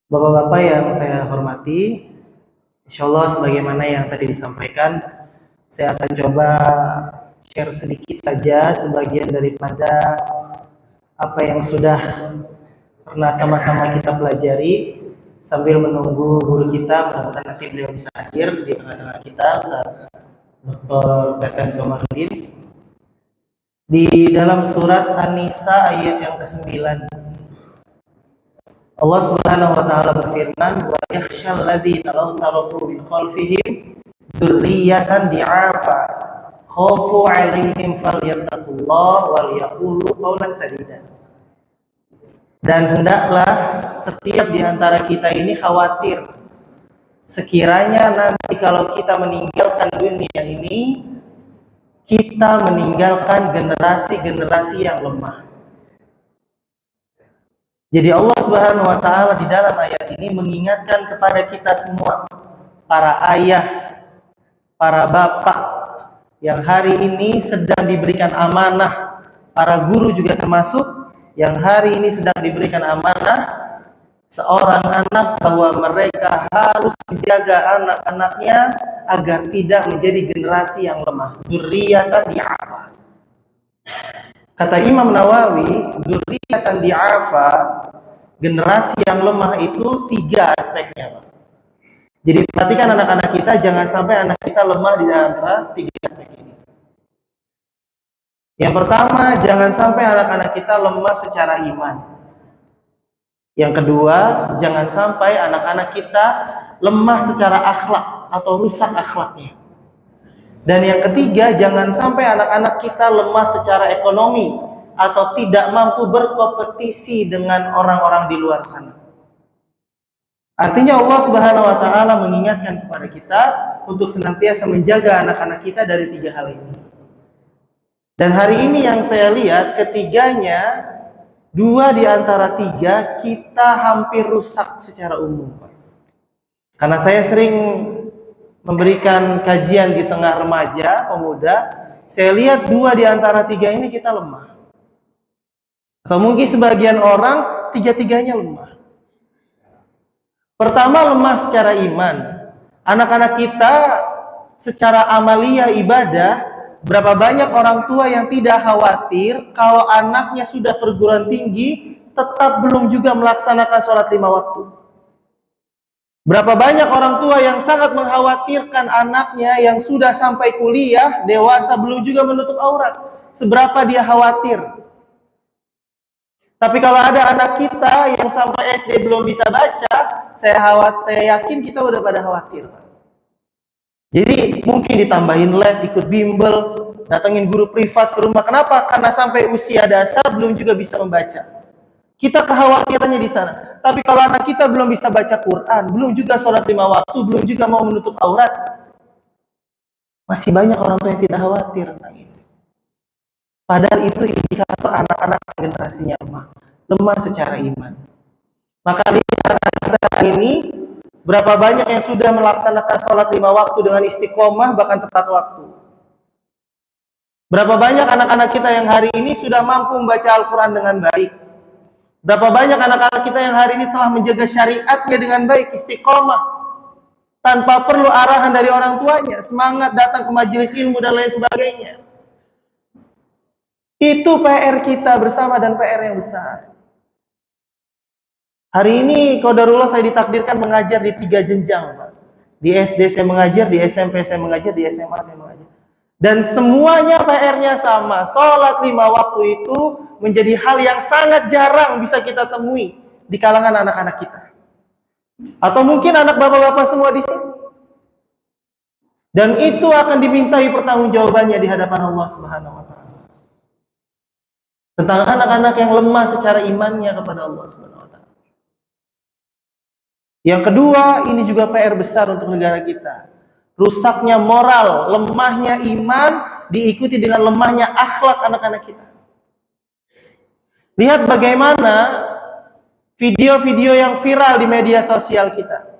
Bapak-bapak yang saya hormati, insya Allah sebagaimana yang tadi disampaikan, saya akan coba share sedikit saja sebagian daripada apa yang sudah pernah sama-sama kita pelajari sambil menunggu guru kita. Mudah-mudahan nanti beliau bisa hadir di tengah-tengah kita, Ustaz Dr. Dadan Kamarudin. Di dalam surat An-Nisa ayat yang ke-9, Allah Subhanahu wa taala berfirman, "Wa yakhshal ladzina law taraku min khalfihim dzurriyyatan di'afa khafu 'alaihim falyattaqullaha wal yaqulu qawlan sadida." Dan hendaklah setiap di antara kita ini khawatir sekiranya nanti kalau kita meninggalkan dunia ini, kita meninggalkan generasi-generasi yang lemah. Jadi Allah Subhanahu wa taala di dalam ayat ini mengingatkan kepada kita semua, para ayah, para bapak yang hari ini sedang diberikan amanah, para guru juga termasuk yang hari ini sedang diberikan amanah seorang anak, bahwa mereka harus menjaga anak-anaknya agar tidak menjadi generasi yang lemah. Dzurriyyatan di'afa. Kata Imam Nawawi, dzurriyyatan di'afa, generasi yang lemah itu 3 aspeknya. Jadi perhatikan anak-anak kita, jangan sampai anak kita lemah di antara 3 aspek ini. Yang pertama, jangan sampai anak-anak kita lemah secara iman. Yang kedua, jangan sampai anak-anak kita lemah secara akhlak atau rusak akhlaknya. Dan yang ketiga, jangan sampai anak-anak kita lemah secara ekonomi atau tidak mampu berkompetisi dengan orang-orang di luar sana. Artinya Allah Subhanahu wa taala mengingatkan kepada kita untuk senantiasa menjaga anak-anak kita dari 3 hal ini. Dan hari ini yang saya lihat ketiganya, 2 di antara 3 kita hampir rusak secara umum. Karena saya sering memberikan kajian di tengah remaja, pemuda, saya lihat 2 di antara 3 ini kita lemah. Atau mungkin sebagian orang 3-tiganya lemah. Pertama, lemah secara iman. Anak-anak kita secara amaliyah ibadah, berapa banyak orang tua yang tidak khawatir kalau anaknya sudah perguruan tinggi tetap belum juga melaksanakan sholat 5 waktu. Berapa banyak orang tua yang sangat mengkhawatirkan anaknya yang sudah sampai kuliah, dewasa, belum juga menutup aurat. Seberapa dia khawatir. Tapi kalau ada anak kita yang sampai SD belum bisa baca, saya yakin kita udah pada khawatir. Jadi mungkin ditambahin les, ikut bimbel, datengin guru privat ke rumah. Kenapa? Karena sampai usia dasar belum juga bisa membaca. Kita kekhawatirannya di sana. Tapi kalau anak kita belum bisa baca Quran, belum juga sholat 5 waktu, belum juga mau menutup aurat, masih banyak orang tua yang tidak khawatir tentang ini. Padahal itu indikator anak-anak generasinya lemah secara iman. Maka lihat anak kita ini, berapa banyak yang sudah melaksanakan sholat 5 waktu dengan istiqomah, bahkan tepat waktu. Berapa banyak anak-anak kita yang hari ini sudah mampu membaca Al-Quran dengan baik. Berapa banyak anak-anak kita yang hari ini telah menjaga syariatnya dengan baik, istiqomah, tanpa perlu arahan dari orang tuanya, semangat datang ke majelis ilmu dan lain sebagainya. Itu PR kita bersama dan PR yang besar. Hari ini qadarullah saya ditakdirkan mengajar di 3 jenjang, Pak. Di SD saya mengajar, di SMP saya mengajar, di SMA saya mengajar. Dan semuanya PR-nya sama. Sholat 5 waktu itu menjadi hal yang sangat jarang bisa kita temui di kalangan anak-anak kita. Atau mungkin anak bapak-bapak semua di sini. Dan itu akan dimintai pertanggungjawabannya di hadapan Allah Subhanahu wa taala. Tentang anak-anak yang lemah secara imannya kepada Allah Subhanahu wa taala. Yang kedua, ini juga PR besar untuk negara kita. Rusaknya moral, lemahnya iman, diikuti dengan lemahnya akhlak anak-anak kita. Lihat bagaimana video-video yang viral di media sosial kita.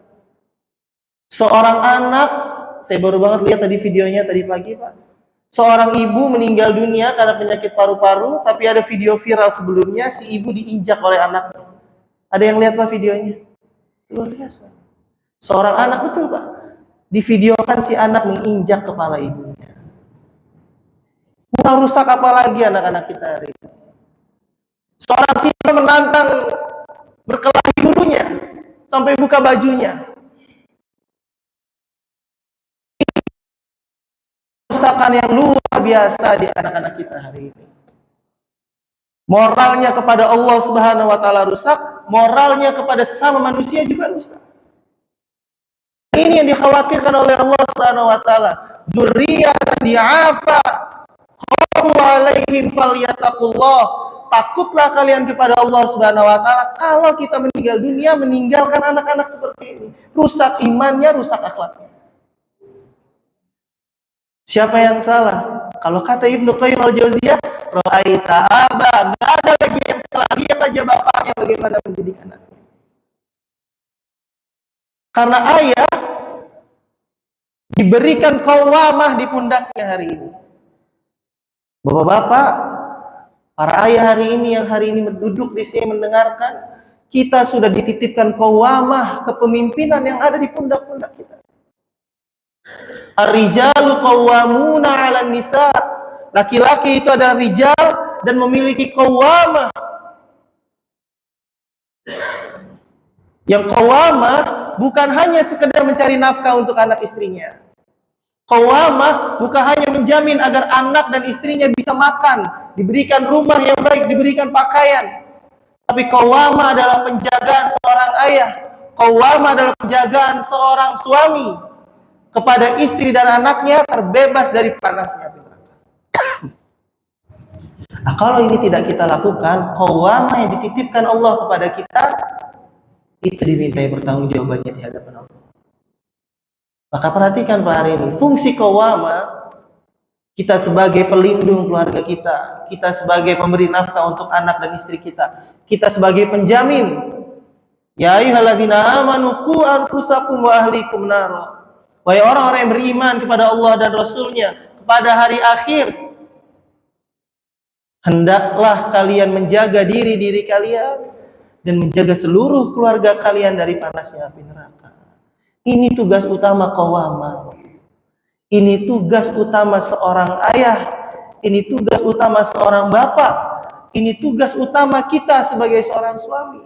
Seorang anak, saya baru banget lihat tadi videonya tadi pagi, Pak. Seorang ibu meninggal dunia karena penyakit paru-paru, tapi ada video viral sebelumnya, si ibu diinjak oleh anaknya. Ada yang lihat Pak videonya? Luar biasa. Seorang anak, betul Pak, divideokan si anak menginjak kepala ibunya. Mau rusak apa lagi anak-anak kita hari ini? Seorang siswa menantang berkelahi gurunya sampai buka bajunya. Kerusakan yang luar biasa di anak-anak kita hari ini. Moralnya kepada Allah Subhanahu wa taala rusak, moralnya kepada sesama manusia juga rusak. Ini yang dikhawatirkan oleh Allah Subhanahu wa taala. Dzurriyyatan di'afa, khafu 'alaihim falyattaqullah. Takutlah kalian kepada Allah Subhanahu wa taala kalau kita meninggal dunia meninggalkan anak-anak seperti ini. Rusak imannya, rusak akhlaknya. Siapa yang salah? Kalau kata Ibnu Qayyim al-Jauziyah, ra'aita aba, enggak ada lagi yang salah. Lihat aja bapaknya bagaimana mendidik anaknya. Karena ayah diberikan qawamah di pundaknya hari ini. Bapak-bapak, para ayah hari ini yang hari ini duduk di sini mendengarkan, kita sudah dititipkan qawamah kepemimpinan yang ada di pundak-pundak kita. Ar-rijalu qawwamuna 'alan nisa. Laki-laki itu adalah rijal dan memiliki qawwamah. Yang qawwamah bukan hanya sekedar mencari nafkah untuk anak istrinya. Qawwamah bukan hanya menjamin agar anak dan istrinya bisa makan, diberikan rumah yang baik, diberikan pakaian. Tapi qawwamah adalah penjagaan seorang ayah. Qawwamah adalah penjagaan seorang suami kepada istri dan anaknya terbebas dari panasnya api neraka. Nah, kalau ini tidak kita lakukan, qawamah yang dititipkan Allah kepada kita itu dimintai pertanggungjawabannya di hadapan Allah. Maka perhatikan Pak hari ini, fungsi qawamah, kita sebagai pelindung keluarga kita, kita sebagai pemberi nafkah untuk anak dan istri kita sebagai penjamin. Ya ayyuhalladzina amanu qu anfusakum wa ahlikum nar. Wahai orang-orang yang beriman kepada Allah dan Rasul-Nya, kepada hari akhir, hendaklah kalian menjaga diri kalian dan menjaga seluruh keluarga kalian dari panasnya api neraka. Ini tugas utama qawamah. Ini tugas utama seorang ayah. Ini tugas utama seorang bapak. Ini tugas utama kita sebagai seorang suami.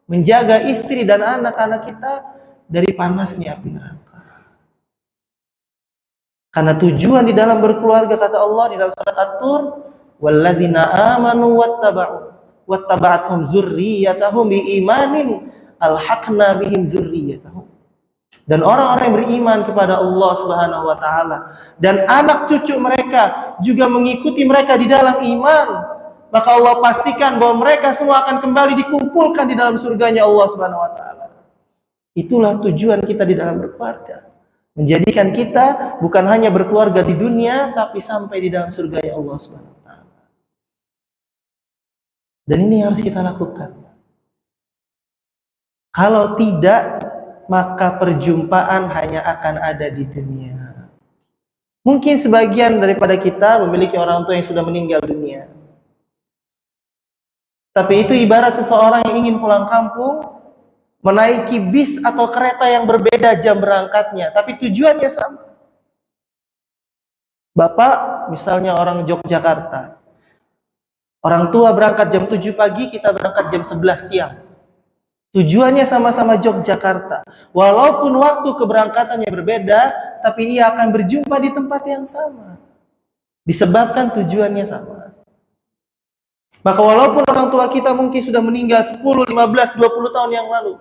Menjaga istri dan anak-anak kita dari panasnya api neraka. Karena tujuan di dalam berkeluarga, kata Allah di dalam surat At-Tur, walladzina amanu wattaba'athum dzurriyyatahum biimanin alhaqna bihim dzurriyyatahum. Dan orang-orang yang beriman kepada Allah Subhanahu wa taala dan anak cucu mereka juga mengikuti mereka di dalam iman, maka Allah pastikan bahwa mereka semua akan kembali dikumpulkan di dalam surganya Allah Subhanahu wa taala. Itulah tujuan kita di dalam berkeluarga. Menjadikan kita bukan hanya berkeluarga di dunia, tapi sampai di dalam surganya Allah Subhanahu wa taala. Dan ini harus kita lakukan. Kalau tidak, maka perjumpaan hanya akan ada di dunia. Mungkin sebagian daripada kita memiliki orang tua yang sudah meninggal dunia. Tapi itu ibarat seseorang yang ingin pulang kampung, menaiki bis atau kereta yang berbeda jam berangkatnya, tapi tujuannya sama. Bapak misalnya orang Yogyakarta, orang tua berangkat jam 7 pagi, kita berangkat jam 11 siang. Tujuannya sama-sama Yogyakarta. Walaupun waktu keberangkatannya berbeda, tapi ia akan berjumpa di tempat yang sama. Disebabkan tujuannya sama. Maka walaupun orang tua kita mungkin sudah meninggal 10, 15, 20 tahun yang lalu,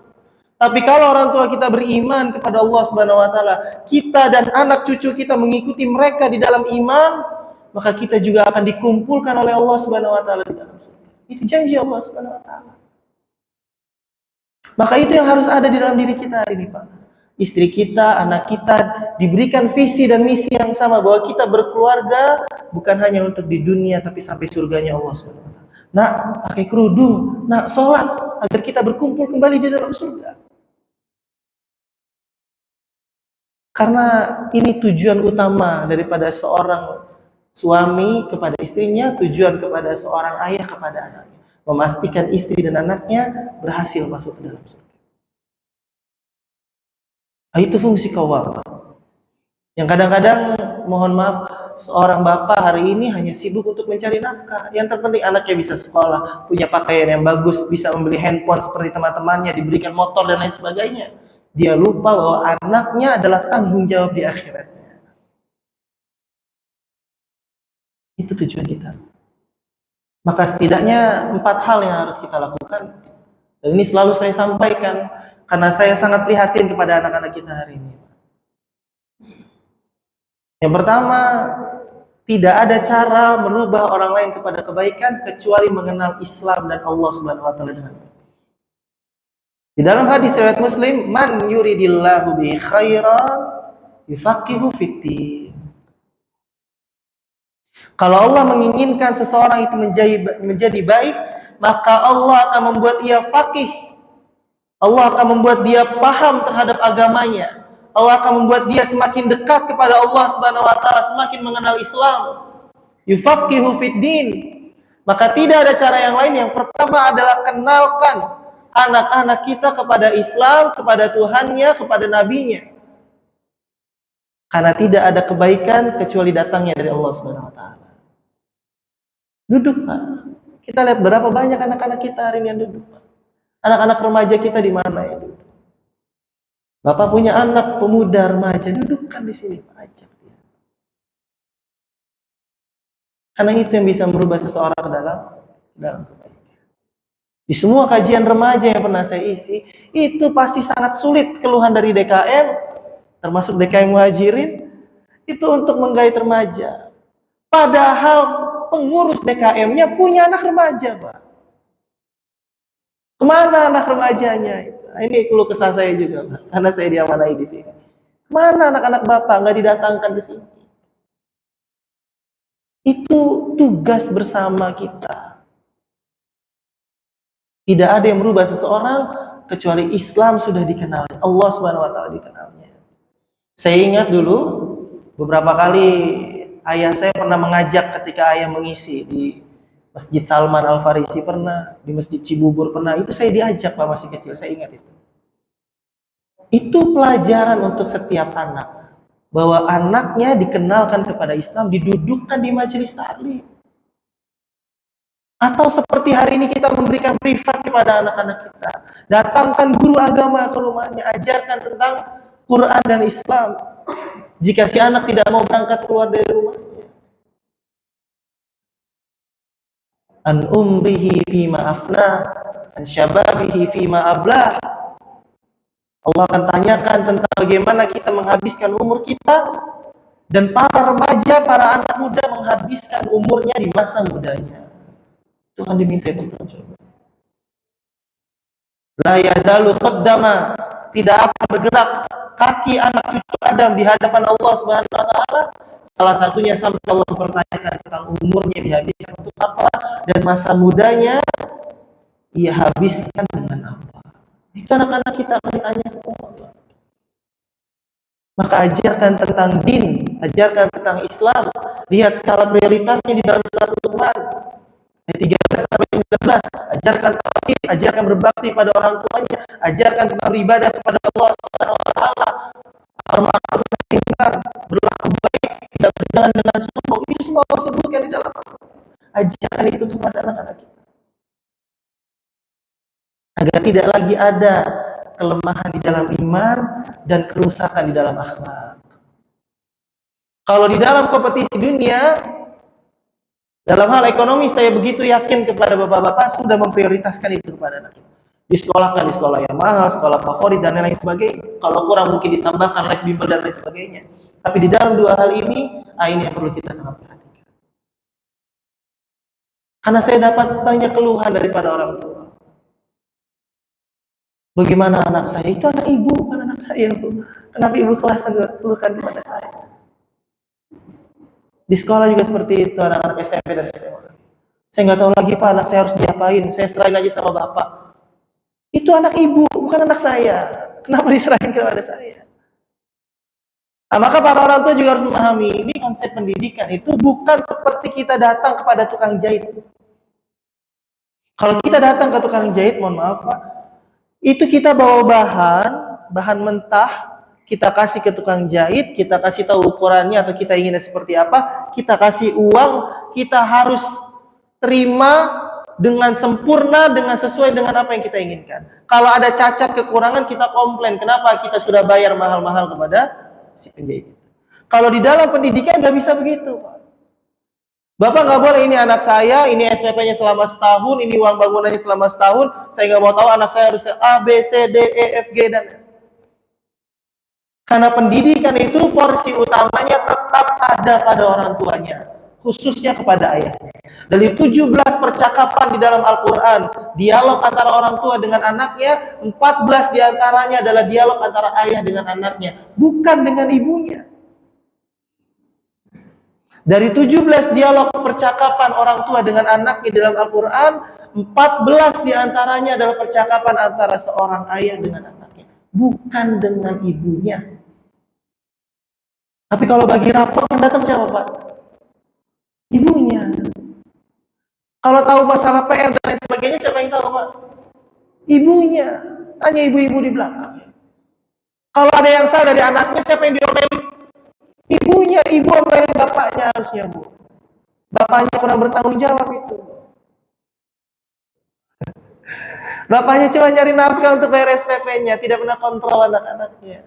tapi kalau orang tua kita beriman kepada Allah Subhanahu wa taala, kita dan anak cucu kita mengikuti mereka di dalam iman, maka kita juga akan dikumpulkan oleh Allah Subhanahu wa taala di dalam surga. Itu janji Allah Subhanahu wa taala. Maka itu yang harus ada di dalam diri kita hari ini, Pak. Istri kita, anak kita diberikan visi dan misi yang sama, bahwa kita berkeluarga bukan hanya untuk di dunia, tapi sampai surganya Allah Subhanahu wa taala. Nak, pakai kerudung, nak sholat, agar kita berkumpul kembali di dalam surga. Karena ini tujuan utama daripada seorang suami kepada istrinya, tujuan kepada seorang ayah kepada anaknya. Memastikan istri dan anaknya berhasil masuk ke dalam surga. Itu fungsi keuangan. Yang kadang-kadang, mohon maaf, seorang bapak hari ini hanya sibuk untuk mencari nafkah. Yang terpenting anaknya bisa sekolah, punya pakaian yang bagus, bisa membeli handphone seperti teman-temannya, diberikan motor dan lain sebagainya. Dia lupa bahwa anaknya adalah tanggung jawab di akhiratnya. Itu tujuan kita. Maka setidaknya 4 hal yang harus kita lakukan. Dan ini selalu saya sampaikan, karena saya sangat prihatin kepada anak-anak kita hari ini. Yang pertama, tidak ada cara merubah orang lain kepada kebaikan kecuali mengenal Islam dan Allah Subhanahu wa taala dengan baik. Di dalam hadis riwayat Muslim, man yuridillahu bihi khairan yufaqihu fiddin. Kalau Allah menginginkan seseorang itu menjadi baik, maka Allah akan membuat ia faqih. Allah akan membuat dia paham terhadap agamanya. Allah akan membuat dia semakin dekat kepada Allah Subhanahu wa taala, semakin mengenal Islam. Yufaqihu fiddin. Maka tidak ada cara yang lain. Yang pertama adalah kenalkan anak-anak kita kepada Islam, kepada Tuhannya, kepada nabinya. Karena tidak ada kebaikan kecuali datangnya dari Allah Subhanahu wa taala. Duduk, Pak. Kita lihat berapa banyak anak-anak kita hari ini yang duduk, Pak. Anak-anak remaja kita di mana ya duduk? Bapak punya anak pemuda remaja, dudukkan di sini, Pak, ajak dia. Karena itu yang bisa merubah seseorang ke dalam kebaikan. Di semua kajian remaja yang pernah saya isi, itu pasti sangat sulit keluhan dari DKM, termasuk DKM Muhajirin, itu untuk menggait remaja. Padahal pengurus DKM-nya punya anak remaja, Pak. Kemana anak remajanya? Ini keluh kesah saya juga, Pak, karena saya diamanai di sini. Mana anak-anak Bapak nggak didatangkan di sini? Itu tugas bersama kita. Tidak ada yang merubah seseorang kecuali Islam sudah dikenal, Allah Subhanahu wa taala dikenalnya. Saya ingat dulu beberapa kali ayah saya pernah mengajak ketika ayah mengisi di Masjid Salman Al-Farisi pernah, di Masjid Cibubur pernah. Itu saya diajak, Pak, masih kecil, saya ingat itu. Itu pelajaran untuk setiap anak, bahwa anaknya dikenalkan kepada Islam, didudukkan di majelis taklim. Atau seperti hari ini kita memberikan privat kepada anak-anak kita, datangkan guru agama ke rumahnya, ajarkan tentang Quran dan Islam. Jika si anak tidak mau berangkat keluar dari rumahnya, an umrihi fima afna, an syababihi fima ablah. Allah akan tanyakan tentang bagaimana kita menghabiskan umur kita, dan para remaja, para anak muda menghabiskan umurnya di masa mudanya. Itu akan diminta bertanggung. La yazalu qaddama, tidak akan bergerak kaki anak cucu Adam di hadapan Allah Subhanahu wa taala, salah satunya sampai Allah mempertanyakan tentang umurnya dihabiskan untuk apa dan masa mudanya ia habiskan dengan apa. Itu anak-anak kita akan ditanya semua. Maka ajarkan tentang din, ajarkan tentang Islam. Lihat skala prioritasnya di dalam surat Luqman ayat 13 sampai 19. Ajarkan tauhid, ajarkan berbakti pada orang tuanya, ajarkan tentang beribadah kepada Allah Subhanahu wa taala, berma'ruf nahi munkar, berlaku baik, tidak berjalan dengan sombong. Itu semua Allah sebutkan di dalam. Ajarkan itu kepada anak-anak kita, agar tidak lagi ada kelemahan di dalam iman dan kerusakan di dalam akhlak. Kalau di dalam kompetisi dunia, dalam hal ekonomi, saya begitu yakin kepada bapak-bapak sudah memprioritaskan itu kepada anak. Disekolahkan di sekolah yang mahal, sekolah favorit dan lain sebagainya. Kalau kurang mungkin ditambahkan les bimbel dan lain sebagainya. Tapi di dalam dua hal ini, ini yang perlu kita sangat perhatikan. Karena saya dapat banyak keluhan daripada orang tua. Bagaimana anak saya? Itu anak ibu, bukan anak saya, Bu. Kenapa ibu keluhkan kepada saya? Di sekolah juga seperti itu, anak-anak SMP dan SMA. Saya nggak tahu lagi, Pak, anak saya harus diapain. Saya serahin aja sama bapak. Itu anak ibu, bukan anak saya. Kenapa diserahin kepada saya? Nah, maka para orang tua juga harus memahami, ini konsep pendidikan itu bukan seperti kita datang kepada tukang jahit. Kalau kita datang ke tukang jahit, mohon maaf, Pak, itu kita bawa bahan mentah, kita kasih ke tukang jahit, kita kasih tahu ukurannya atau kita inginnya seperti apa, kita kasih uang, kita harus terima dengan sempurna, dengan sesuai dengan apa yang kita inginkan. Kalau ada cacat, kekurangan, kita komplain. Kenapa kita sudah bayar mahal-mahal kepada si penjahit? Kalau di dalam pendidikan nggak bisa begitu, Pak. Bapak nggak boleh, ini anak saya, ini SPP-nya selama setahun, ini uang bangunannya selama setahun, saya nggak mau tahu anak saya harus A, B, C, D, E, F, G, dan karena pendidikan itu porsi utamanya tetap ada pada orang tuanya, khususnya kepada ayahnya. Dari 17 percakapan di dalam Al-Quran, dialog antara orang tua dengan anaknya, 14 diantaranya adalah dialog antara ayah dengan anaknya, bukan dengan ibunya. Dari 17 dialog percakapan orang tua dengan anaknya dalam Al-Quran, 14 diantaranya adalah percakapan antara seorang ayah dengan anaknya, bukan dengan ibunya. Tapi kalau bagi rapor yang datang siapa, Pak? Ibunya. Kalau tahu masalah PR dan lain sebagainya, siapa yang tahu, Pak? Ibunya. Tanya ibu-ibu di belakang. Kalau ada yang salah dari anaknya, siapa yang diomelin? Ibunya. Ibu omelin bapaknya harusnya, Bu. Bapaknya kurang bertanggung jawab itu. Bapaknya cuma nyari nafkah untuk bayar SPP-nya, tidak pernah kontrol anak-anaknya.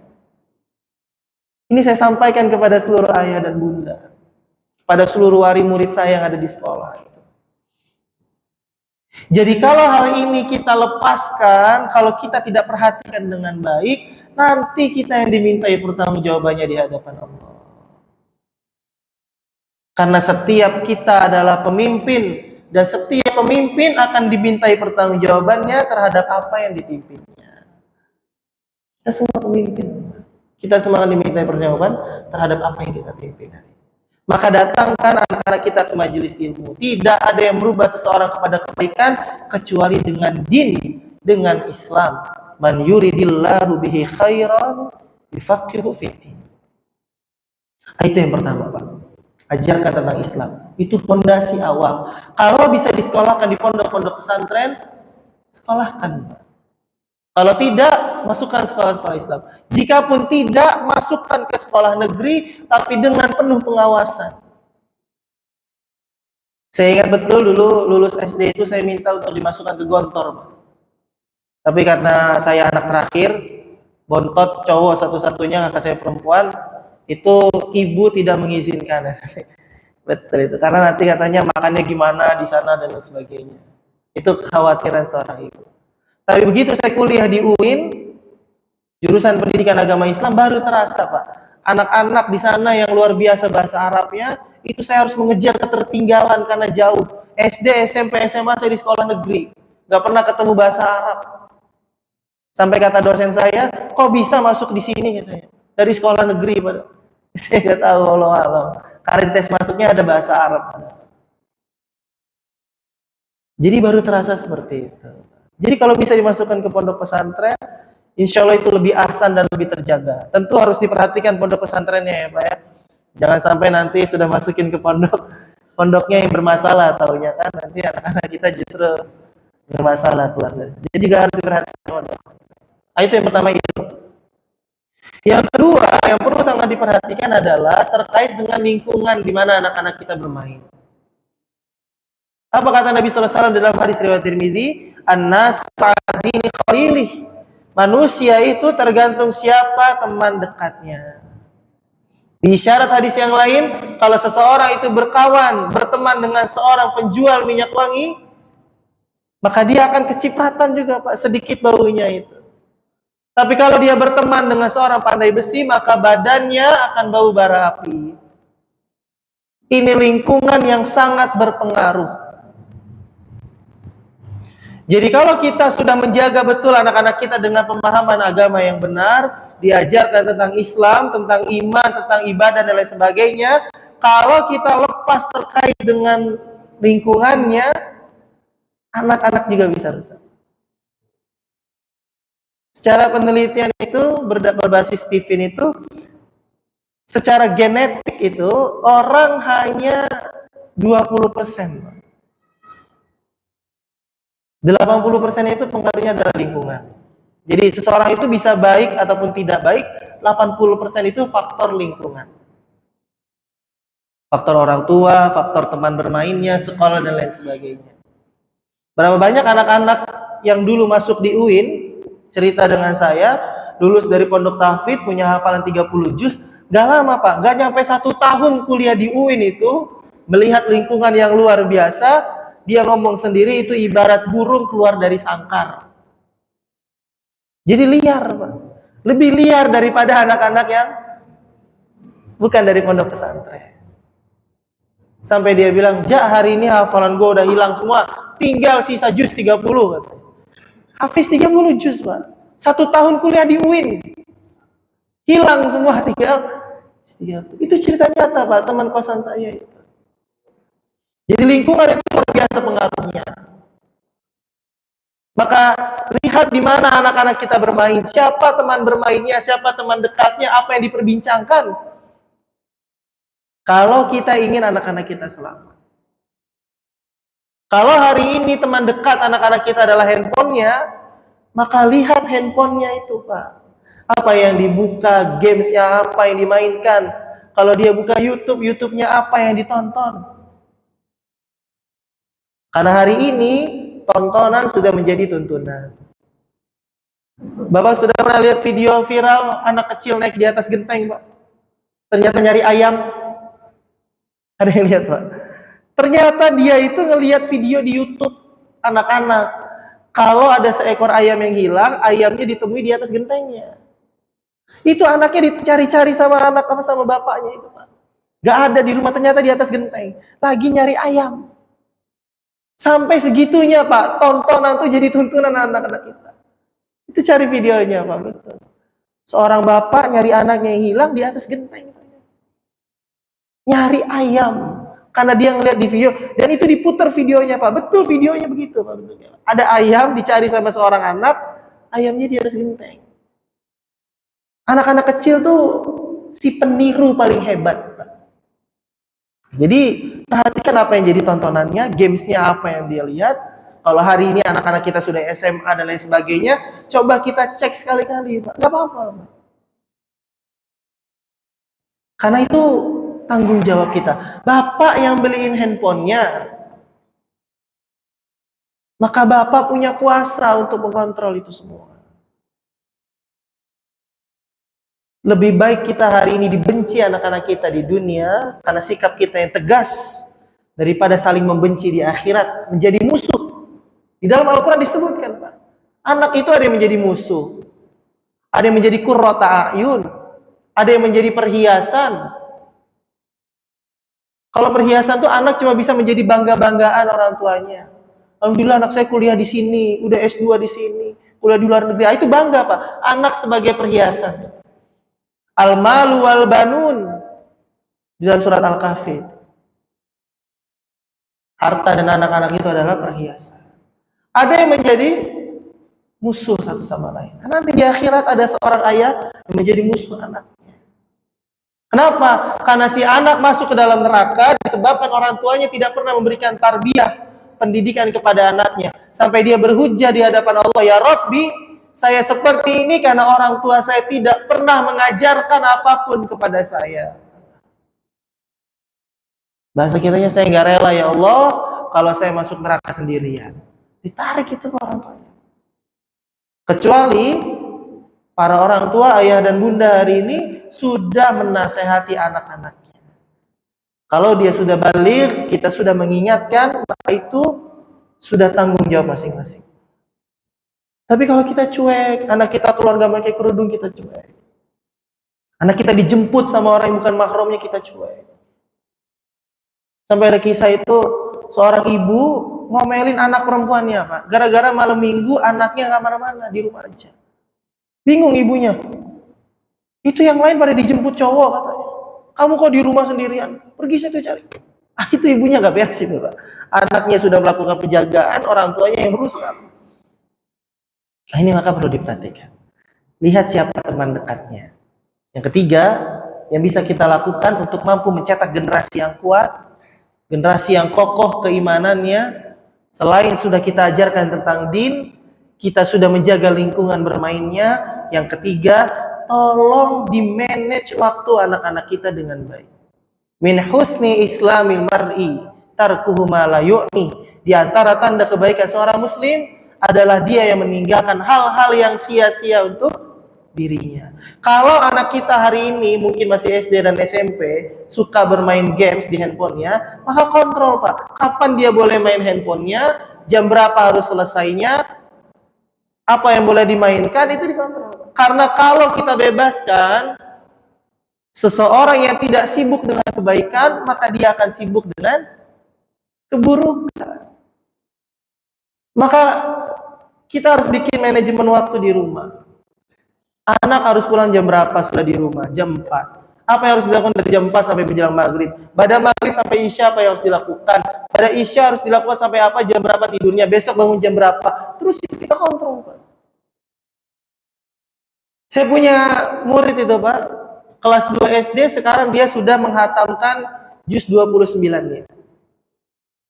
Ini saya sampaikan kepada seluruh ayah dan bunda, pada seluruh wali murid saya yang ada di sekolah. Jadi kalau hal ini kita lepaskan, kalau kita tidak perhatikan dengan baik, nanti kita yang dimintai pertanggungjawabannya di hadapan Allah. Karena setiap kita adalah pemimpin, dan setiap pemimpin akan dimintai pertanggungjawabannya terhadap apa yang dipimpinnya. Kita semua pemimpin. Kita semua akan dimintai pertanggungjawaban terhadap apa yang kita pimpin. Maka datangkan anak-anak kita ke majelis ilmu. Tidak ada yang merubah seseorang kepada kebaikan kecuali dengan din, dengan Islam. Man yuridillahu bihi khairan yufaqihu fiddin. Itu yang pertama, Pak. Ajarkan tentang Islam. Itu pondasi awal. Kalau bisa disekolahkan di pondok-pondok pesantren, sekolahkan, Pak. Kalau tidak, masukkan sekolah-sekolah Islam. Jikapun tidak, masukkan ke sekolah negeri, tapi dengan penuh pengawasan. Saya ingat betul dulu lulus SD itu saya minta untuk dimasukkan ke Gontor, Pak. Tapi karena saya anak terakhir, bontot cowok satu-satunya, kakak saya perempuan, itu ibu tidak mengizinkan. Betul itu. Karena nanti katanya makannya gimana di sana dan sebagainya. Itu kekhawatiran seorang ibu. Tapi begitu saya kuliah di UIN, jurusan pendidikan agama Islam, baru terasa, Pak. Anak-anak di sana yang luar biasa bahasa Arabnya, itu saya harus mengejar ketertinggalan karena jauh. SD, SMP, SMA saya di sekolah negeri. Gak pernah ketemu bahasa Arab. Sampai kata dosen saya, kok bisa masuk di sini, katanya. Dari sekolah negeri, Pak. Saya gak tahu, Allah. Karena di tes masuknya ada bahasa Arab. Jadi baru terasa seperti itu. Jadi kalau bisa dimasukkan ke pondok pesantren, insya Allah itu lebih ahsan dan lebih terjaga. Tentu harus diperhatikan pondok pesantrennya ya, Pak ya. Jangan sampai nanti sudah masukin ke pondoknya yang bermasalah, taunya kan nanti anak-anak kita justru bermasalah keluarga. Jadi juga harus diperhatikan pondok. Itu yang pertama itu. Yang kedua yang perlu sangat diperhatikan adalah terkait dengan lingkungan di mana anak-anak kita bermain. Apa kata Nabi SAW dalam hadis riwayat Tirmidzi? An-nas fa'adini khalilih. Manusia itu tergantung siapa teman dekatnya. Di syarat hadis yang lain, kalau seseorang itu berkawan, berteman dengan seorang penjual minyak wangi, maka dia akan kecipratan juga, Pak, sedikit baunya itu. Tapi kalau dia berteman dengan seorang pandai besi, maka badannya akan bau bara api. Ini lingkungan yang sangat berpengaruh. Jadi kalau kita sudah menjaga betul anak-anak kita dengan pemahaman agama yang benar, diajarkan tentang Islam, tentang iman, tentang ibadah dan lain sebagainya, kalau kita lepas terkait dengan lingkungannya, anak-anak juga bisa rusak. Secara penelitian itu berbasis Stephen itu, secara genetik itu orang hanya 20%. 80% itu pengaruhnya adalah lingkungan. Jadi seseorang itu bisa baik ataupun tidak baik, 80% itu faktor lingkungan. Faktor orang tua, faktor teman bermainnya, sekolah, dan lain sebagainya. Berapa banyak anak-anak yang dulu masuk di UIN, cerita dengan saya, lulus dari pondok tahfidz, punya hafalan 30 juz, gak lama Pak, gak nyampe 1 tahun kuliah di UIN itu, melihat lingkungan yang luar biasa, dia ngomong sendiri itu ibarat burung keluar dari sangkar. Jadi liar Pak, lebih liar daripada anak-anak yang bukan dari pondok pesantren. Sampai dia bilang, "Ja, hari ini hafalan gue udah hilang semua, tinggal sisa juz 30 katanya. Hafiz 30 juz Pak, 1 tahun kuliah di UIN, hilang semua, tinggal 30. Itu cerita nyata Pak, teman kosan saya itu. Jadi lingkungan itu luar biasa pengaruhnya. Maka lihat di mana anak-anak kita bermain, siapa teman bermainnya, siapa teman dekatnya, apa yang diperbincangkan. Kalau kita ingin anak-anak kita selamat. Kalau hari ini teman dekat anak-anak kita adalah handphonenya, maka lihat handphonenya itu Pak. Apa yang dibuka, gamesnya apa yang dimainkan. Kalau dia buka YouTube, YouTube-nya apa yang ditonton. Karena hari ini tontonan sudah menjadi tuntunan. Bapak sudah pernah lihat video viral anak kecil naik di atas genteng Pak? Ternyata nyari ayam. Ada yang lihat Pak? Ternyata dia itu ngelihat video di YouTube anak-anak. Kalau ada seekor ayam yang hilang, ayamnya ditemui di atas gentengnya. Itu anaknya dicari-cari sama anak sama bapaknya itu Pak. Gak ada di rumah, ternyata di atas genteng. Lagi nyari ayam. Sampai segitunya Pak, tontonan tuh jadi tuntunan anak-anak kita. Itu cari videonya Pak, betul. Seorang bapak nyari anaknya yang hilang di atas genteng. Nyari ayam. Karena dia ngeliat di video, dan itu diputar videonya Pak. Betul videonya begitu Pak. Betul. Ada ayam dicari sama seorang anak, ayamnya di atas genteng. Anak-anak kecil tuh si peniru paling hebat Pak. Jadi perhatikan apa yang jadi tontonannya, gamesnya apa yang dia lihat. Kalau hari ini anak-anak kita sudah SMA dan lain sebagainya, coba kita cek sekali-kali Pak. Gak apa-apa Pak. Karena itu tanggung jawab kita. Bapak yang beliin handphonenya, maka Bapak punya kuasa untuk mengontrol itu semua. Lebih baik kita hari ini dibenci anak-anak kita di dunia karena sikap kita yang tegas, daripada saling membenci di akhirat, menjadi musuh. Di dalam Al-Quran disebutkan Pak, anak itu ada yang menjadi musuh, ada yang menjadi qurrata a'yun, ada yang menjadi perhiasan. Kalau perhiasan tuh anak cuma bisa menjadi bangga-banggaan orang tuanya. Alhamdulillah anak saya kuliah di sini, udah S2 di sini, kuliah di luar negeri. Itu bangga Pak, anak sebagai perhiasan. Al-malu wal banun di dalam surat Al-Kahfi. Harta dan anak-anak itu adalah perhiasan. Ada yang menjadi musuh satu sama lain. Nanti di akhirat ada seorang ayah yang menjadi musuh anaknya. Kenapa? Karena si anak masuk ke dalam neraka disebabkan orang tuanya tidak pernah memberikan tarbiyah, pendidikan kepada anaknya. Sampai dia berhujjah di hadapan Allah, "Ya Rabbi, saya seperti ini karena orang tua saya tidak pernah mengajarkan apapun kepada saya." Bahasa kitanya, saya nggak rela ya Allah kalau saya masuk neraka sendirian. Ditarik itu orang tuanya. Kecuali para orang tua, ayah dan bunda hari ini sudah menasehati anak-anaknya. Kalau dia sudah baligh, kita sudah mengingatkan, maka itu sudah tanggung jawab masing-masing. Tapi kalau kita cuek, anak kita keluar gak pakai kerudung, kita cuek. Anak kita dijemput sama orang yang bukan mahramnya, kita cuek. Sampai ada kisah itu, seorang ibu ngomelin anak perempuannya Pak. Gara-gara malam minggu anaknya gak mana-mana, di rumah aja. Bingung ibunya. Itu yang lain pada dijemput cowok katanya. Kamu kok di rumah sendirian? Pergi situ cari. Itu ibunya gak beres itu Pak. Anaknya sudah melakukan penjagaan, orang tuanya yang merusak. Nah ini maka perlu diperhatikan. Lihat siapa teman dekatnya. Yang ketiga, yang bisa kita lakukan untuk mampu mencetak generasi yang kuat, generasi yang kokoh keimanannya, selain sudah kita ajarkan tentang din, kita sudah menjaga lingkungan bermainnya. Yang ketiga, tolong di-manage waktu anak-anak kita dengan baik. Min husni islamil mar'i tarkuhu ma la yu'ni. Di antara tanda kebaikan seorang muslim adalah dia yang meninggalkan hal-hal yang sia-sia untuk dirinya. Kalau anak kita hari ini mungkin masih SD dan SMP suka bermain games di handphonenya, maka kontrol Pak. Kapan dia boleh main handphonenya, jam berapa harus selesainya, apa yang boleh dimainkan, itu dikontrol. Karena kalau kita bebaskan seseorang yang tidak sibuk dengan kebaikan, maka dia akan sibuk dengan keburukan. Maka kita harus bikin manajemen waktu di rumah. Anak harus pulang jam berapa sudah di rumah? Jam 4. Apa yang harus dilakukan dari jam 4 sampai menjelang maghrib? Pada maghrib sampai isya apa yang harus dilakukan? Pada isya harus dilakukan sampai apa? Jam berapa tidurnya? Besok bangun jam berapa? Terus kita kontrol Pak. Saya punya murid itu Pak, kelas 2 SD, sekarang dia sudah menghatamkan juz 29-nya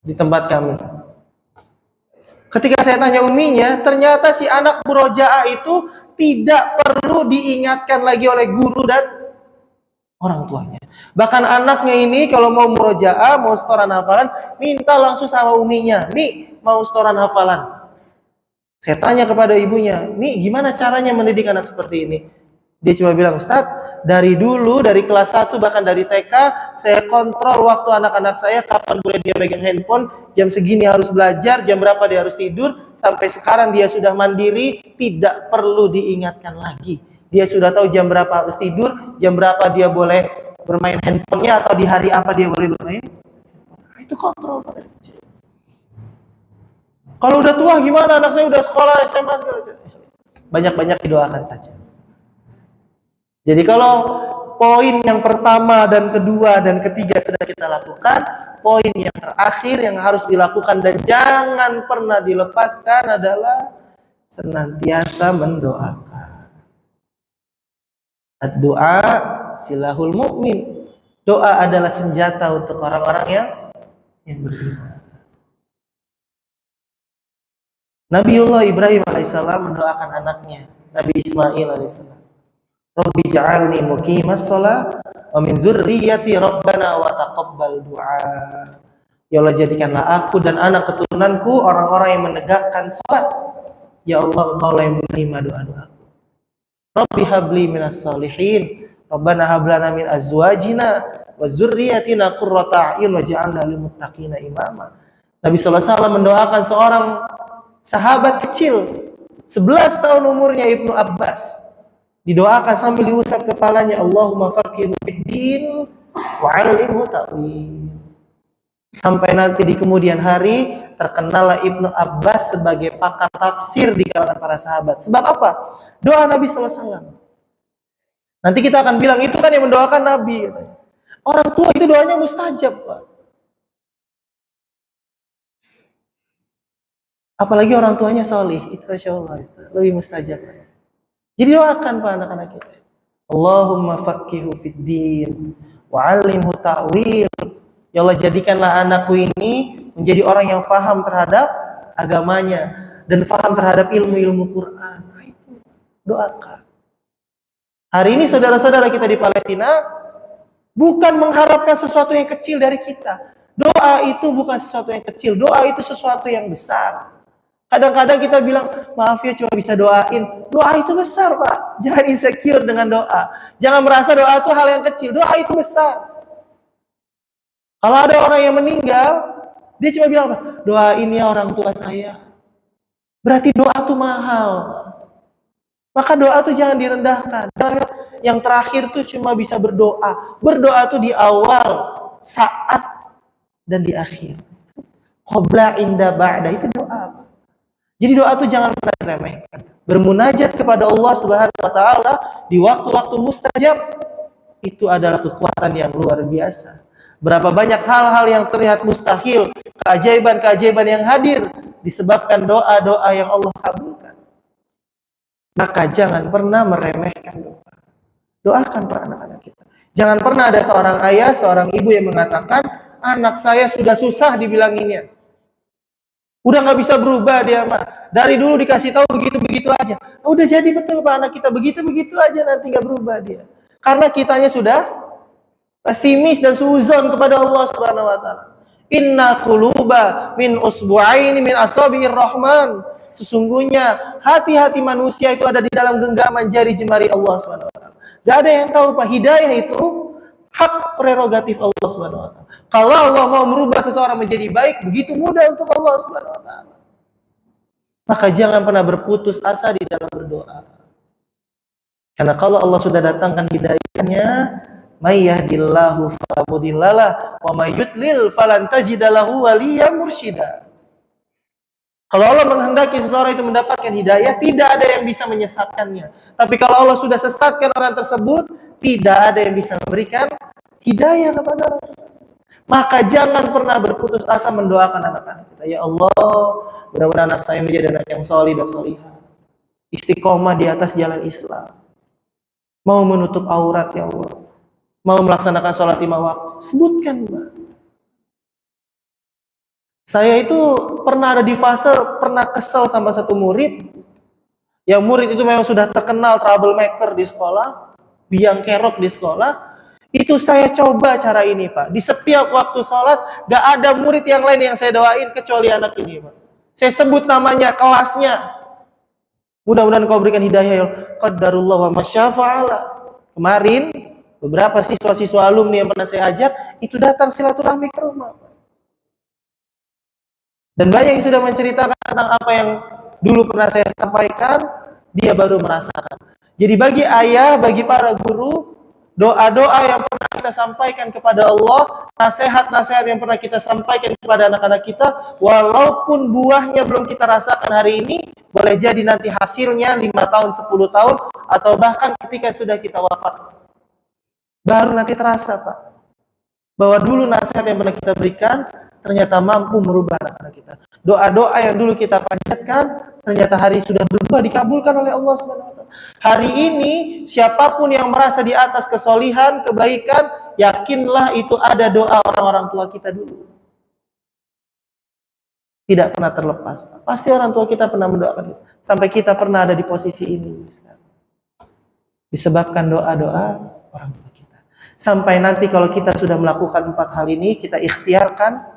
di tempat kami. Ketika saya tanya uminya, ternyata si anak murojaah itu tidak perlu diingatkan lagi oleh guru dan orang tuanya. Bahkan anaknya ini kalau mau murojaah, mau setoran hafalan, minta langsung sama uminya, "Mi, mau setoran hafalan." Saya tanya kepada ibunya, "Mi, gimana caranya mendidik anak seperti ini?" Dia cuma bilang, "Ustaz, dari dulu, dari kelas 1 bahkan dari TK, saya kontrol waktu anak-anak saya, kapan boleh dia megang handphone, jam segini harus belajar, jam berapa dia harus tidur, sampai sekarang dia sudah mandiri, tidak perlu diingatkan lagi. Dia sudah tahu jam berapa harus tidur, jam berapa dia boleh bermain handphonenya, atau di hari apa dia boleh bermain." Itu kontrol. Kalau udah tua gimana? Anak saya udah sekolah, SMA segala macam. Banyak-banyak didoakan saja. Jadi kalau poin yang pertama dan kedua dan ketiga sudah kita lakukan, poin yang terakhir yang harus dilakukan dan jangan pernah dilepaskan adalah senantiasa mendoakan. Ad-doa silahul mu'min. Doa adalah senjata untuk orang-orang yang beriman. Nabiullah Ibrahim alaihissalam mendoakan anaknya, Nabi Ismail alaihissalam. Rabbi ja'alni muqimas shalah wa min dzurriyyati rabbana wa taqabbal du'a. Ya Allah, jadikanlah aku dan anak keturunanku orang-orang yang menegakkan salat. Ya Allah, Engkau yang menerima doa-doaku. Rabbi habli minas shalihin. Rabbana hab lana min azwajina wa dzurriyyatina qurrata a'yun waj'alna lil muttaqina imama. Nabi sallallahu alaihi wasallam mendoakan seorang sahabat kecil 11 tahun umurnya, Ibnu Abbas. Didoakan sambil diusap kepalanya, Allahumma faqihu fiddin wa 'allimhu ta'wil. Sampai nanti di kemudian hari terkenallah Ibnu Abbas sebagai pakar tafsir di kalangan para sahabat. Sebab apa? Doa Nabi sallallahu alaihi wasallam. Nanti kita akan bilang itu kan yang mendoakan Nabi. Orang tua itu doanya mustajab, Pak. Apalagi orang tuanya solih, itu insyaallah itu lebih mustajab. Jadi doakan Pak anak-anak kita. Allahumma faqihu fiddin wa 'allimhu ta'wil. Ya Allah, jadikanlah anakku ini menjadi orang yang faham terhadap agamanya dan faham terhadap ilmu-ilmu Quran. Nah, itu doakan. Hari ini saudara-saudara kita di Palestina bukan mengharapkan sesuatu yang kecil dari kita. Doa itu bukan sesuatu yang kecil, doa itu sesuatu yang besar. Kadang-kadang kita bilang, maaf ya cuma bisa doain. Doa itu besar Pak. Jangan insecure dengan doa. Jangan merasa doa itu hal yang kecil. Doa itu besar. Kalau ada orang yang meninggal, dia cuma bilang apa? Doain ya orang tua saya. Berarti doa itu mahal. Maka doa itu jangan direndahkan. Jangan, yang terakhir tuh cuma bisa berdoa. Berdoa itu di awal, saat, dan di akhir. Qabla, inda, ba'da, itu doa. Jadi doa itu jangan pernah diremehkan. Bermunajat kepada Allah Subhanahu wa taala di waktu-waktu mustajab itu adalah kekuatan yang luar biasa. Berapa banyak hal-hal yang terlihat mustahil, keajaiban-keajaiban yang hadir disebabkan doa-doa yang Allah kabulkan. Maka jangan pernah meremehkan doa. Doakan para anak-anak kita. Jangan pernah ada seorang ayah, seorang ibu yang mengatakan, anak saya sudah susah dibilanginnya. Udah nggak bisa berubah dia mah. Dari dulu dikasih tahu begitu-begitu aja. Udah jadi betul Pak, anak kita begitu-begitu aja nanti nggak berubah dia. Karena kitanya sudah pesimis dan suuzon kepada Allah Subhanahu wa taala. Inna quluba min usbu'aini min asabi'ir rahman. Sesungguhnya hati-hati manusia itu ada di dalam genggaman jari jemari Allah Subhanahu wa taala. Gak ada yang tahu Pak, hidayah itu hak prerogatif Allah Subhanahu wa taala. Kalau Allah mau merubah seseorang menjadi baik, begitu mudah untuk Allah Subhanahu wa taala. Maka jangan pernah berputus asa di dalam berdoa. Karena kalau Allah sudah datangkan hidayahnya, may yahdillahu fala mudhillalah wa may yudlil falan tajida lahu waliyyan mursyida. Kalau Allah menghendaki seseorang itu mendapatkan hidayah, tidak ada yang bisa menyesatkannya. Tapi kalau Allah sudah sesatkan orang tersebut, tidak ada yang bisa memberikan hidayah kepada orang tersebut. Maka jangan pernah berputus asa mendoakan anak-anak kita. Ya Allah, mudah-mudahan anak saya menjadi anak yang solih dan solihah, istiqomah di atas jalan Islam, mau menutup aurat ya Allah, mau melaksanakan sholat 5 waktu. Sebutkan Mbak. Saya itu pernah ada di fase, pernah kesel sama satu murid. Yang murid itu memang sudah terkenal troublemaker di sekolah, biang kerok di sekolah. Itu saya coba cara ini Pak. Di setiap waktu sholat, gak ada murid yang lain yang saya doain kecuali anak ini Pak. Saya sebut namanya, kelasnya. Mudah-mudahan kau berikan hidayah ya Qaddarullah wa masyafa'ala. Kemarin, beberapa siswa-siswa alumni yang pernah saya ajar, itu datang silaturahmi ke rumah. Dan banyak yang sudah menceritakan tentang apa yang dulu pernah saya sampaikan, dia baru merasakan. Jadi bagi ayah, bagi para guru, doa-doa yang pernah kita sampaikan kepada Allah, nasihat-nasihat yang pernah kita sampaikan kepada anak-anak kita, walaupun buahnya belum kita rasakan hari ini, boleh jadi nanti hasilnya 5 tahun, 10 tahun, atau bahkan ketika sudah kita wafat. Baru nanti terasa Pak, bahwa dulu nasihat yang pernah kita berikan, ternyata mampu merubah anak-anak kita. Doa-doa yang dulu kita panjatkan, ternyata hari sudah berubah, dikabulkan oleh Allah SWT. Hari ini, siapapun yang merasa di atas kesolihan, kebaikan, yakinlah itu ada doa orang-orang tua kita dulu. Tidak pernah terlepas. Pasti orang tua kita pernah mendoakan kita. Sampai kita pernah ada di posisi ini. Disebabkan doa-doa orang tua kita. Sampai nanti kalau kita sudah melakukan 4 hal ini, kita ikhtiarkan,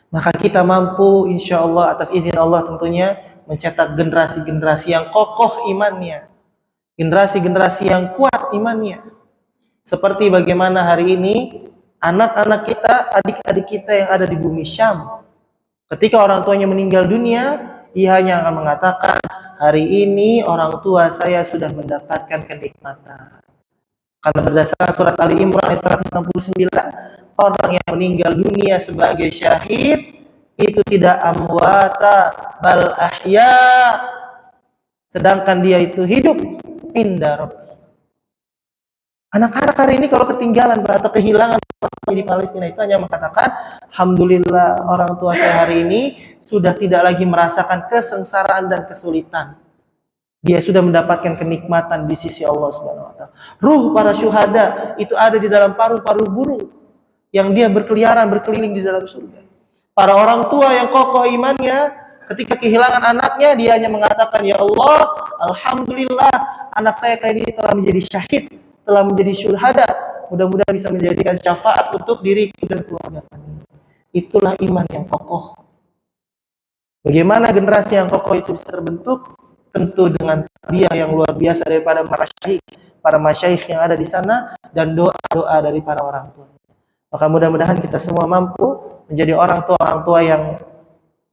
maka kita mampu insya Allah atas izin Allah tentunya mencetak generasi-generasi yang kokoh imannya, generasi-generasi yang kuat imannya. Seperti bagaimana hari ini anak-anak kita, adik-adik kita yang ada di bumi Syam, ketika orang tuanya meninggal dunia, ia hanya akan mengatakan, hari ini orang tua saya sudah mendapatkan kenikmatan. Karena berdasarkan surat Ali Imran ayat 169, orang yang meninggal dunia sebagai syahid itu tidak amwata bal ahya, sedangkan dia itu hidup inda rabbi. Anak-anak hari ini kalau ketinggalan atau kehilangan di Palestina itu hanya mengatakan, alhamdulillah orang tua saya hari ini sudah tidak lagi merasakan kesengsaraan dan kesulitan. Dia sudah mendapatkan kenikmatan di sisi Allah Subhanahu wa taala. Ruh para syuhada itu ada di dalam paru-paru burung yang dia berkeliaran, berkeliling di dalam surga. Para orang tua yang kokoh imannya, ketika kehilangan anaknya, dia hanya mengatakan, ya Allah, alhamdulillah, anak saya kali ini telah menjadi syahid, telah menjadi syuhada. Mudah-mudahan bisa menjadikan syafaat untuk diriku dan keluarga kami. Itulah iman yang kokoh. Bagaimana generasi yang kokoh itu bisa terbentuk? Tentu dengan tarbiyah yang luar biasa daripada para masyayikh yang ada di sana, dan doa-doa dari para orang tua. Maka mudah-mudahan kita semua mampu menjadi orang tua yang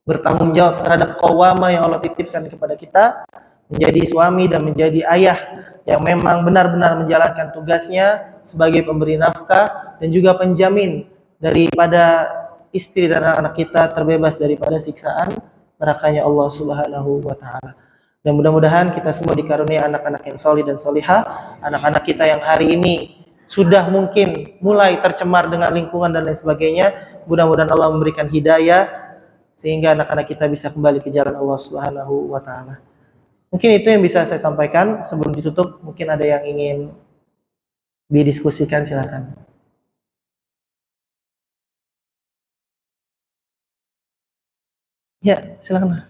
bertanggung jawab terhadap qawamah yang Allah titipkan kepada kita, menjadi suami dan menjadi ayah yang memang benar-benar menjalankan tugasnya sebagai pemberi nafkah dan juga penjamin daripada istri dan anak-anak kita terbebas daripada siksaan nerakanya Allah Subhanahu wa taala. Dan mudah-mudahan kita semua dikaruniai anak-anak yang solih dan solihah, anak-anak kita yang hari ini sudah mungkin mulai tercemar dengan lingkungan dan lain sebagainya. Mudah-mudahan Allah memberikan hidayah sehingga anak-anak kita bisa kembali ke jalan Allah Subhanahu wa taala. Mungkin itu yang bisa saya sampaikan. Sebelum ditutup, mungkin ada yang ingin didiskusikan, silakan. Ya, silakan.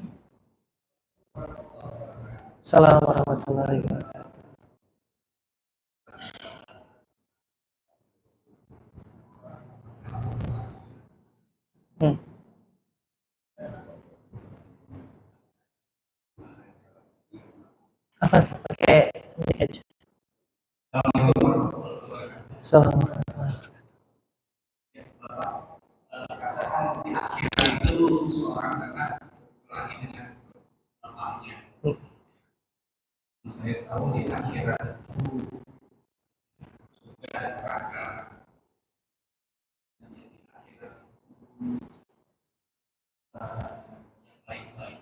Assalamualaikum warahmatullahi wabarakatuh. Apa sih? Pakai mic aja. Assalamualaikum. Itu seorang anak lagi dengan bapaknya. Saya tahu di akhirat itu sudah neraka. Di akhirat yang baik-baik.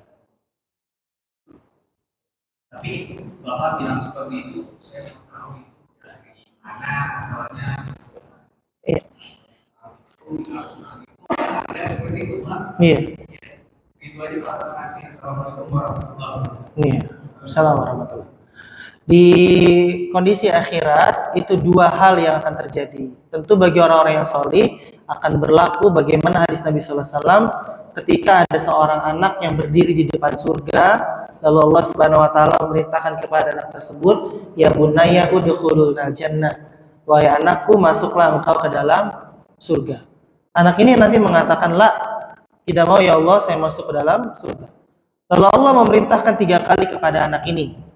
Tapi Bapak bilang seperti itu, saya tahu itu dari mana asalnya. Iya. Ada seperti itu, Pak. Iya. Itu aja, Pak. Terima kasih. Assalamualaikum warahmatullahi wabarakatuh. Iya. Assalamualaikum warahmatullahi. Di kondisi akhirat itu dua hal yang akan terjadi. Tentu bagi orang-orang yang solih akan berlaku bagaimana hadis Nabi SAW ketika ada seorang anak yang berdiri di depan surga, lalu Allah Subhanahu Wa Taala memerintahkan kepada anak tersebut, ya bunayya udkhulul jannah, wahai anakku masuklah engkau ke dalam surga. Anak ini nanti mengatakan, la, tidak mau ya Allah saya masuk ke dalam surga. Lalu Allah memerintahkan 3 kali kepada anak ini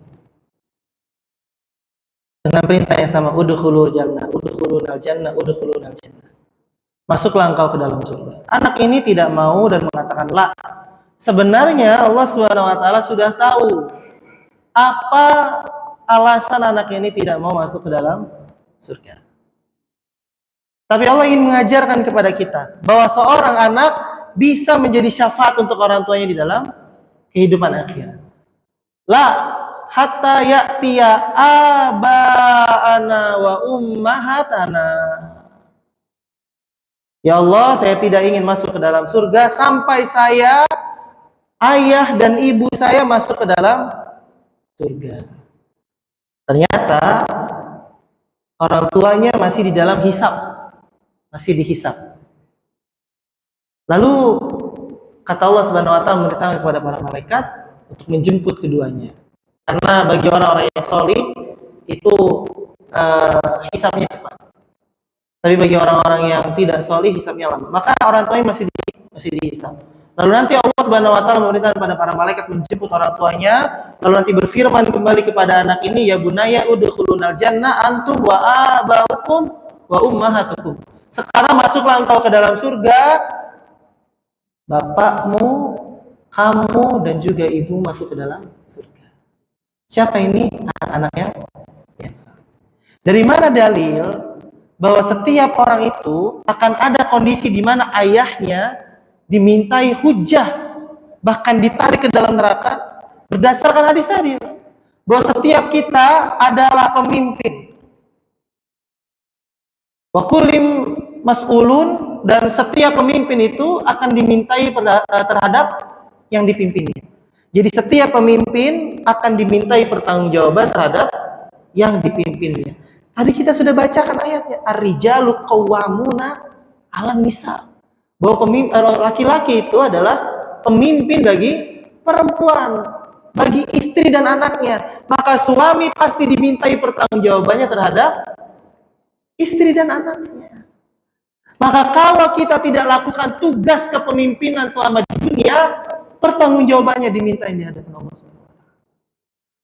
dengan perintah yang sama, udkhulul jannah, udkhulul jannah, udkhulul jannah. Masuklah engkau ke dalam surga. Anak ini tidak mau dan mengatakan la. Sebenarnya Allah Subhanahu Wa Taala sudah tahu apa alasan anak ini tidak mau masuk ke dalam surga. Tapi Allah ingin mengajarkan kepada kita bahwa seorang anak bisa menjadi syafaat untuk orang tuanya di dalam kehidupan akhirat. La hatta ya'tiya aba'ana wa ummahatana. Ya Allah, saya tidak ingin masuk ke dalam surga sampai saya, ayah dan ibu saya masuk ke dalam surga. Ternyata orang tuanya masih di dalam hisab, masih dihisab. Lalu kata Allah Subhanahu Wa Taala memerintahkan kepada para malaikat untuk menjemput keduanya. Karena bagi orang-orang yang solih itu hisabnya cepat. Tapi bagi orang-orang yang tidak solih hisabnya lama. Maka orang tuanya masih dihisab. Lalu nanti Allah Subhanahu Wa Taala memerintahkan kepada para malaikat menjemput orang tuanya. Lalu nanti berfirman kembali kepada anak ini, ya bunayya udkhulunal jannah antum wa abaukum wa ummahatukum. Sekarang masuklah engkau ke dalam surga. Bapakmu, kamu dan juga ibu masuk ke dalam surga. Siapa ini? Anak-anak yang saleh. Dari mana dalil bahwa setiap orang itu akan ada kondisi di mana ayahnya dimintai hujah, bahkan ditarik ke dalam neraka? Berdasarkan hadis tadi, bahwa setiap kita adalah pemimpin. Wa kullim mas'ulun, dan setiap pemimpin itu akan dimintai terhadap yang dipimpinnya. Jadi setiap pemimpin akan dimintai pertanggungjawaban terhadap yang dipimpinnya. Tadi kita sudah bacakan ayatnya, ar-rijalu qawwamuna 'alan nisa. Bahwa laki-laki itu adalah pemimpin bagi perempuan, bagi istri dan anaknya. Maka suami pasti dimintai pertanggungjawabannya terhadap istri dan anaknya. Maka kalau kita tidak lakukan tugas kepemimpinan selama di dunia, pertanggungjawabannya diminta di hadapan Allah SWT.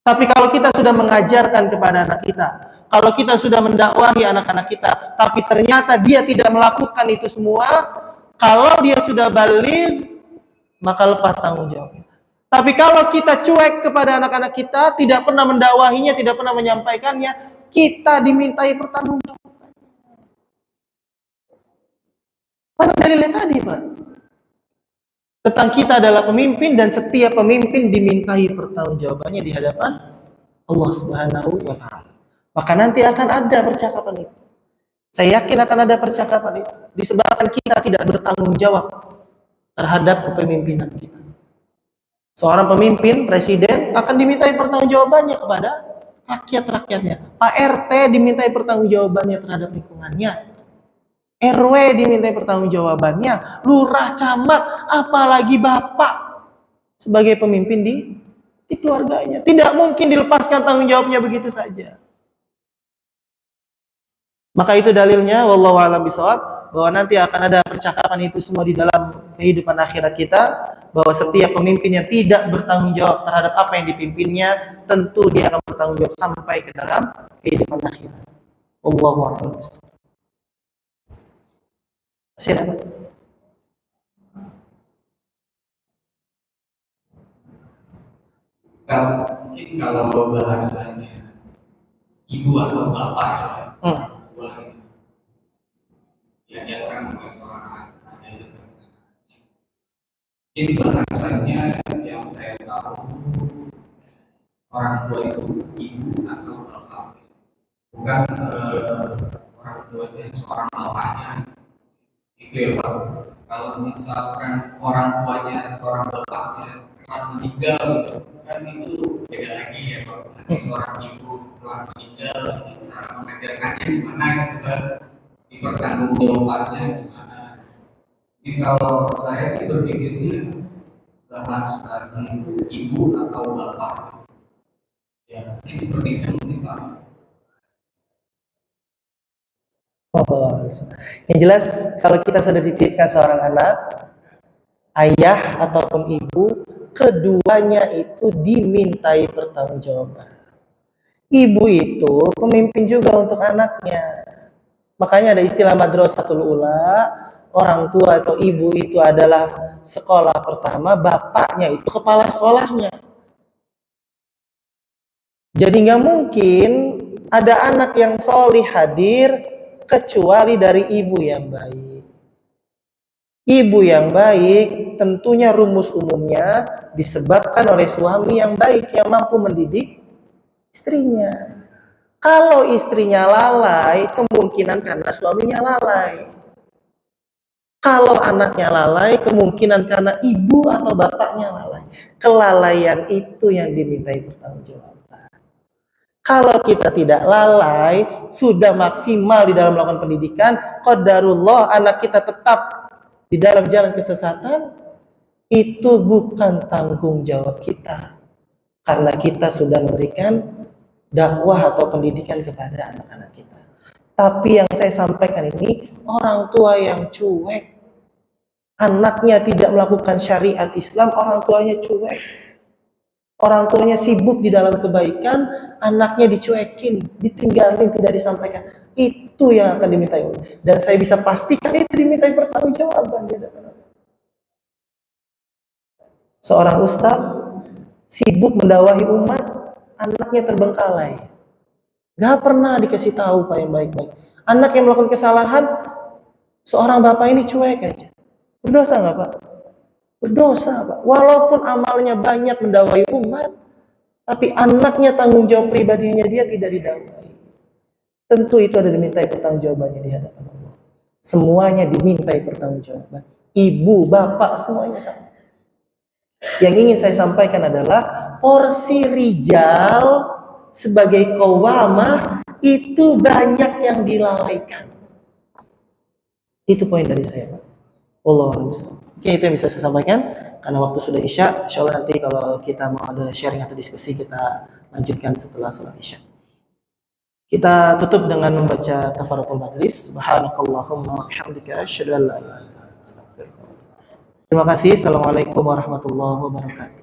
Tapi kalau kita sudah mengajarkan kepada anak kita, kalau kita sudah mendakwahi anak-anak kita, tapi ternyata dia tidak melakukan itu semua, kalau dia sudah baligh, maka lepas tanggung jawabnya. Tapi kalau kita cuek kepada anak-anak kita, tidak pernah mendakwahinya, tidak pernah menyampaikannya, kita dimintai pertanggungjawaban. Mana dalilnya tadi, Pak? Tentang kita adalah pemimpin dan setiap pemimpin dimintai pertanggungjawabannya di hadapan Allah Subhanahu wa Ta'ala. Maka nanti akan ada percakapan itu. Saya yakin akan ada percakapan itu disebabkan kita tidak bertanggung jawab terhadap kepemimpinan kita. Seorang pemimpin, presiden akan dimintai pertanggungjawabannya kepada rakyat-rakyatnya. Pak RT dimintai pertanggungjawabannya terhadap lingkungannya. RW dimintai pertanggungjawabannya, lurah, camat, apalagi bapak. sebagai pemimpin di keluarganya. Tidak mungkin dilepaskan tanggung jawabnya begitu saja. Maka itu dalilnya, wallahu a'lam bishawab, bahwa nanti akan ada percakapan itu semua di dalam kehidupan akhirat kita, bahwa setiap pemimpin yang tidak bertanggung jawab terhadap apa yang dipimpinnya, tentu dia akan bertanggung jawab sampai ke dalam kehidupan akhirat. Wallahu a'lam bishawab. Silakan. Mungkin kalau bahasanya ibu atau bapak ya dia kan bukan seorang anak, mungkin bahasanya yang saya tahu orang tua itu ibu atau bapak, bukan orang tua itu seorang bapaknya itu ya Pak. Kalau misalkan orang tuanya seorang bapaknya telah meninggal gitu, kan itu beda lagi ya Pak. Seorang ibu telah meninggal, cara mengajarkannya gimana gitu kan, pertanggungjawabannya gimana. Jadi kalau saya sih berpikirnya bahas ibu atau bapak ya, ini seperti itu mungkin Pak. Yang jelas kalau kita sudah dititipkan seorang anak, ayah ataupun ibu, keduanya itu dimintai pertanggungjawaban. Ibu itu pemimpin juga untuk anaknya. Makanya ada istilah madrasatul ula, orang tua atau ibu itu adalah sekolah pertama, bapaknya itu kepala sekolahnya. Jadi nggak mungkin ada anak yang solih hadir kecuali dari ibu yang baik. Ibu yang baik tentunya rumus umumnya disebabkan oleh suami yang baik yang mampu mendidik istrinya. Kalau istrinya lalai, kemungkinan karena suaminya lalai. Kalau anaknya lalai, kemungkinan karena ibu atau bapaknya lalai. Kelalaian itu yang dimintai pertanggungjawaban. Kalau kita tidak lalai, sudah maksimal di dalam melakukan pendidikan, qadarullah anak kita tetap di dalam jalan kesesatan, itu bukan tanggung jawab kita. Karena kita sudah memberikan dakwah atau pendidikan kepada anak-anak kita. Tapi yang saya sampaikan ini, orang tua yang cuek, anaknya tidak melakukan syariat Islam, orang tuanya cuek. Orang tuanya sibuk di dalam kebaikan, anaknya dicuekin, ditinggalin, tidak disampaikan. Itu yang akan dimintai. Dan saya bisa pastikan itu dimintai pertanggungjawaban di hadapan Allah. Seorang ustadz sibuk mendawahi umat, anaknya terbengkalai. Gak pernah dikasih tahu Pak yang baik-baik. Anak yang melakukan kesalahan, seorang bapak ini cuek aja. Berdosa nggak Pak? Berdosa Pak. Walaupun amalnya banyak mendakwai umat, tapi anaknya tanggung jawab pribadinya dia tidak didakwai. Tentu itu ada dimintai pertanggungjawabannya di hadapan Allah. Semuanya dimintai pertanggungjawaban. Ibu, bapak, semuanya sama. Yang ingin saya sampaikan adalah porsi rijal sebagai qawwamah itu banyak yang dilalaikan. Itu poin dari saya, Pak. Wallahu a'lam. Oke, itu yang bisa saya sampaikan karena waktu sudah Isya. Insyaallah nanti kalau kita mau ada sharing atau diskusi kita lanjutkan setelah sholat Isya. Kita tutup dengan membaca kafaratul majlis. Subhanakallahumma wa bihamdika asyhadu an la ilaha illa anta astaghfiruka wa atubu ilaik. Terima kasih. Assalamualaikum warahmatullahi wabarakatuh.